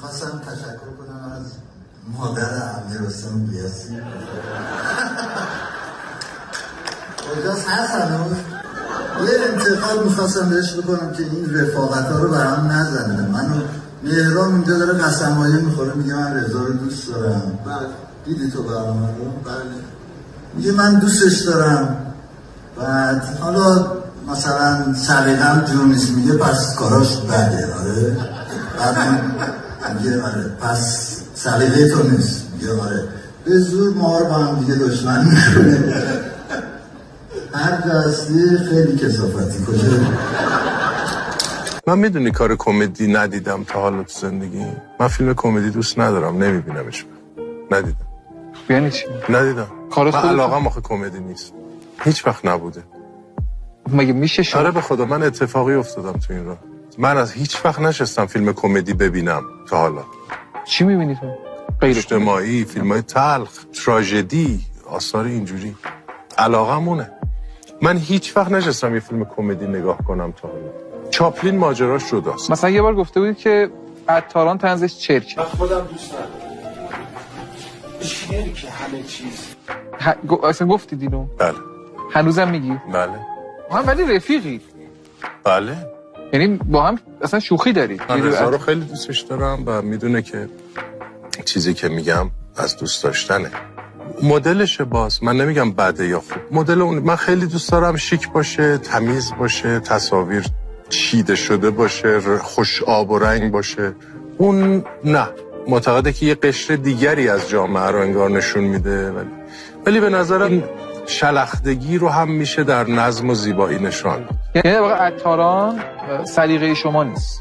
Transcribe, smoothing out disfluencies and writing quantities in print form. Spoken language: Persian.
میخواستم تشکر کنم از مادر امیرحسین قیاسی. کجاست هست هنوز؟ یه انتقاد میخواستم بهش بکنم که این رفاقت ها رو برام نزنه. منو مهران اینجا داره قسمایی میخوره، میگه من رضا رو دوست دارم. بله. دیدی تو برنامه رو؟ بله. میگه من دوستش دارم. بعد حالا مثلا سلیقه‌م جور نیست، میگه پس کاراش بده. آره. بعد میگه آره پس سلیقه تو نیست. میگه آره. به زور ما رو با هم دیگه دشمن میکنه. هر جا هستی خیلی کثافتی. کجا؟ من میدونی کار کمدی ندیدم تا حالا تو زندگی. من فیلم کمدی دوست ندارم، نمیبینمش. ندیدم. یعنی چی؟ ندیدم. کار خودت؟ من علاقم آخه کمدی نیست. هیچ وقت نبوده. مگه میشه شما؟ آره به خدا من اتفاقی افتادم تو این راه. من از هیچ وقت نشستم فیلم کمدی ببینم تا حالا. چی میبینی تو؟ غیر اجتماعی، فیلم‌های تلخ، تراژدی، آثار اینجوری. علاقمونه. من هیچ وقت نشستم یه فیلم کمدی نگاه کنم تا حالا. چاپلین ماجراش جداست. مثلا یه بار گفته بودید که عطاران طنزش چرکه. من خودم دوست ندارم. چرکه همه چیز. اصلا گفتید اینو؟ بله. هنوزم میگی؟ بله. هم ولی رفیقی. بله. یعنی با هم اصلا شوخی دارید. من رضا رو خیلی دوستش دارم و میدونه که چیزی که میگم از دوست داشتنه. مدلشه باز. من نمیگم بده یا خوب. مدل اون من خیلی دوست دارم شیک باشه، تمیز باشه، تصاویر چیده شده باشه، خوش آب و رنگ باشه. اون نه. معتقده که یه قشر دیگری از جامعه رو انگار نشون میده. ولی به نظرم شلختگی رو هم میشه در نظم و زیبایی نشان. یعنی واقعا عطاران سلیقه شما نیست.